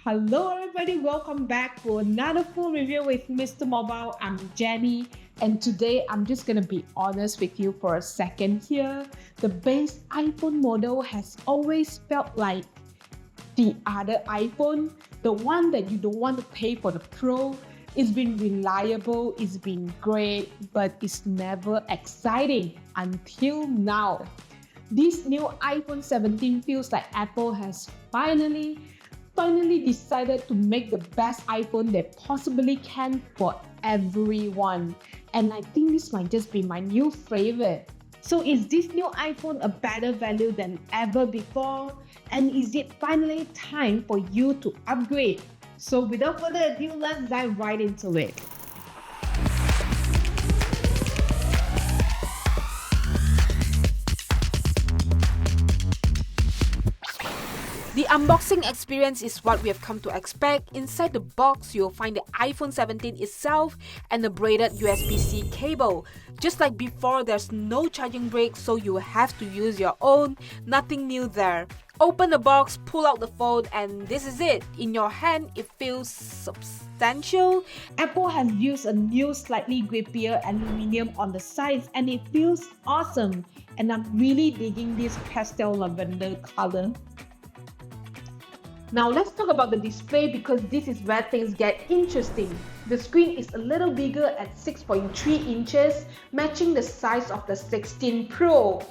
Hello everybody, welcome back for another full review with Mr. Mobile. I'm Jenny and today I'm just gonna be honest with you for a second here. The base iPhone model has always felt like the other iPhone, the one that you don't want to pay for the Pro. It's been reliable, it's been great, but it's never exciting until now. This new iPhone 17 feels like Apple has finally decided to make the best iPhone they possibly can for everyone. And I think this might just be my new favorite. So is this new iPhone a better value than ever before? And is it finally time for you to upgrade? So without further ado, let's dive right into it. The unboxing experience is what we have come to expect. Inside the box, you'll find the iPhone 17 itself and the braided USB-C cable. Just like before, there's no charging brick, so you have to use your own. Nothing new there. Open the box, pull out the phone, and this is it. In your hand, it feels substantial. Apple has used a new slightly grippier aluminium on the sides and it feels awesome. And I'm really digging this pastel lavender color. Now let's talk about the display because this is where things get interesting. The screen is a little bigger at 6.3 inches, matching the size of the 16 Pro.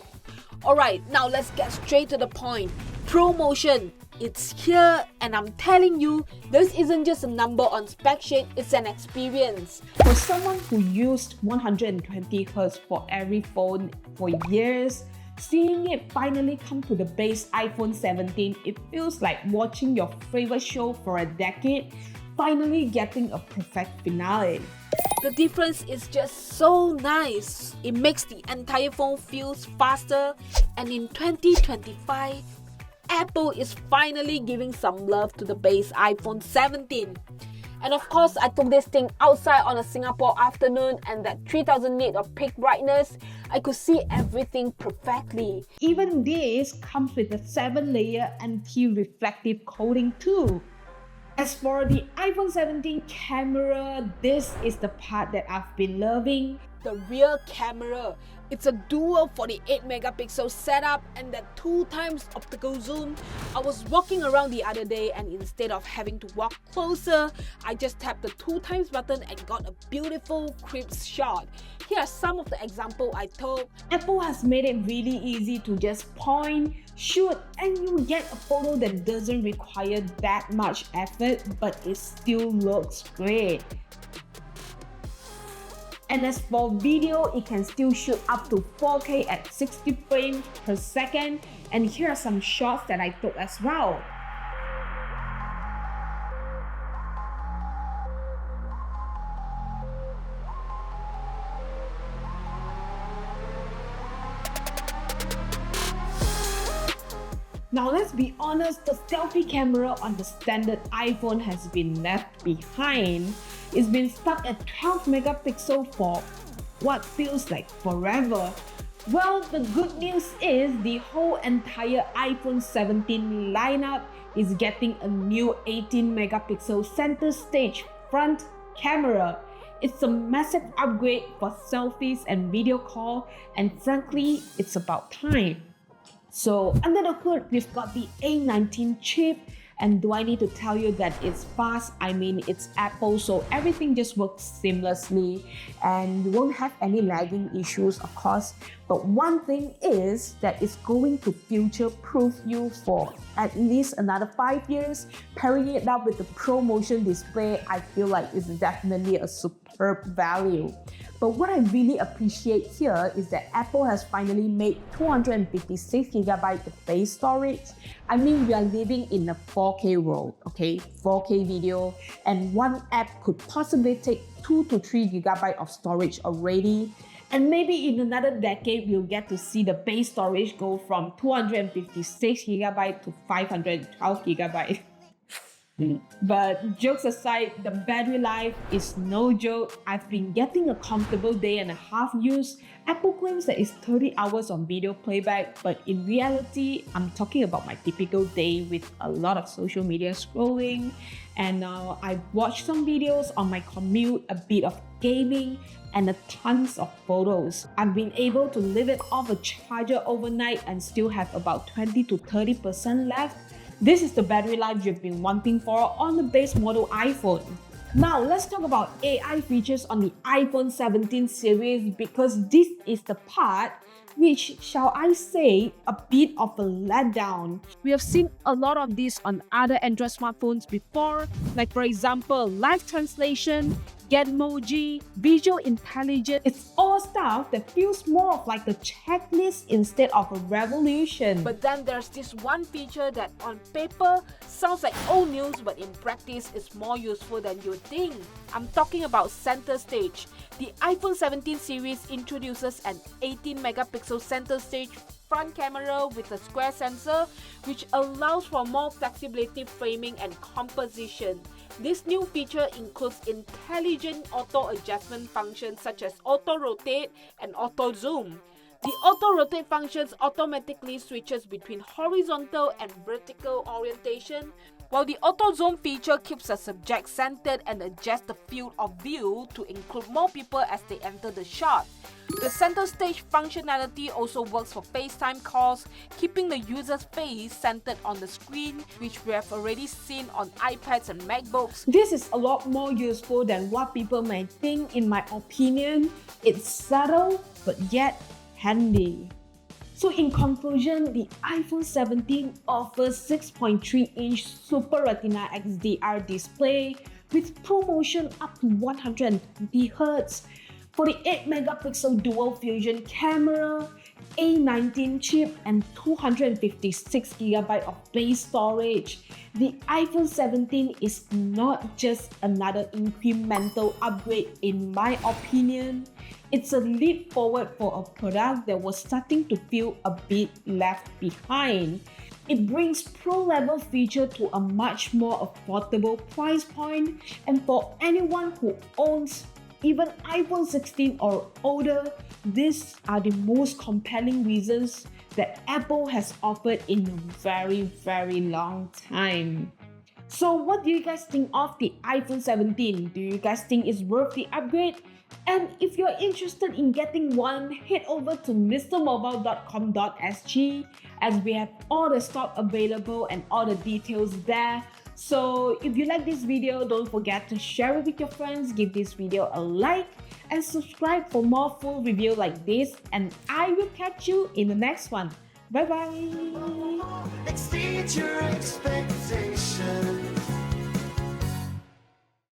Alright, now let's get straight to the point. ProMotion, it's here, and I'm telling you, this isn't just a number on spec sheet, it's an experience. For someone who used 120Hz for every phone for years, seeing it finally come to the base iPhone 17, it feels like watching your favorite show for a decade, finally getting a perfect finale. The difference is just so nice. It makes the entire phone feels faster, and in 2025, Apple is finally giving some love to the base iPhone 17. And of course, I took this thing outside on a Singapore afternoon and that 3000 nit of peak brightness, I could see everything perfectly. Even this comes with a 7-layer anti-reflective coating too. As for the iPhone 17 camera, this is the part that I've been loving. The rear camera. It's a dual 48 megapixel setup and that 2x optical zoom. I was walking around the other day and instead of having to walk closer, I just tapped the 2x button and got a beautiful crisp shot. Here are some of the examples I took. Apple has made it really easy to just point, shoot, and you get a photo that doesn't require that much effort, but it still looks great. And as for video, it can still shoot up to 4K at 60 frames per second. And here are some shots that I took as well. Now let's be honest, the selfie camera on the standard iPhone has been left behind. It's been stuck at 12 megapixel for what feels like forever. Well, the good news is the whole entire iPhone 17 lineup is getting a new 18 megapixel center stage front camera. It's a massive upgrade for selfies and video call, and frankly, it's about time. So under the hood, we've got the A19 chip, and do I need to tell you that it's fast? I mean, it's Apple, so everything just works seamlessly and you won't have any lagging issues, of course. But one thing is that it's going to future-proof you for at least another 5 years. Pairing it up with the ProMotion display, I feel like it's definitely a superb value. But what I really appreciate here is that Apple has finally made 256GB of base storage. I mean, we are living in a 4K world, okay? 4K video, and one app could possibly take 2 to 3GB of storage already. And maybe in another decade, we'll get to see the base storage go from 256GB to 512GB. But jokes aside, the battery life is no joke. I've been getting a comfortable day and a half use. Apple claims that it's 30 hours on video playback, but in reality, I'm talking about my typical day with a lot of social media scrolling. And I watched some videos on my commute, a bit of gaming, and a tons of photos. I've been able to leave it off a charger overnight and still have about 20 to 30% left. This is the battery life you've been wanting for on the base model iPhone. Now let's talk about AI features on the iPhone 17 series, because this is the part which, shall I say, a bit of a letdown. We have seen a lot of this on other Android smartphones before, like for example, live translation, Getmoji, visual intelligence. It's all stuff that feels more of like a checklist instead of a revolution. But then there's this one feature that on paper sounds like old news, but in practice is more useful than you think. I'm talking about center stage. The iPhone 17 series introduces an 18 megapixel center stage front camera with a square sensor, which allows for more flexibility framing and composition. This new feature includes intelligent auto adjustment functions such as auto rotate and auto zoom. The auto rotate functions automatically switches between horizontal and vertical orientation, while the auto zoom feature keeps the subject centered and adjusts the field of view to include more people as they enter the shot. The center stage functionality also works for FaceTime calls, keeping the user's face centered on the screen, which we have already seen on iPads and MacBooks. This is a lot more useful than what people may think, in my opinion. It's subtle, but yet handy. So in conclusion, the iPhone 17 offers 6.3-inch Super Retina XDR display with ProMotion up to 120Hz, 48 megapixel dual fusion camera, A19 chip, and 256GB of base storage. The iPhone 17 is not just another incremental upgrade, in my opinion. It's a leap forward for a product that was starting to feel a bit left behind. It brings pro-level feature to a much more affordable price point, and for anyone who owns even iPhone 16 or older, these are the most compelling reasons that Apple has offered in a very, very long time. So what do you guys think of the iPhone 17? Do you guys think it's worth the upgrade? And if you're interested in getting one, head over to mrmobile.com.sg, as we have all the stock available and all the details there. So if you like this video, don't forget to share it with your friends, give this video a like, and subscribe for more full review like this, and I will catch you in the next one. Bye bye! Exceed your expectations.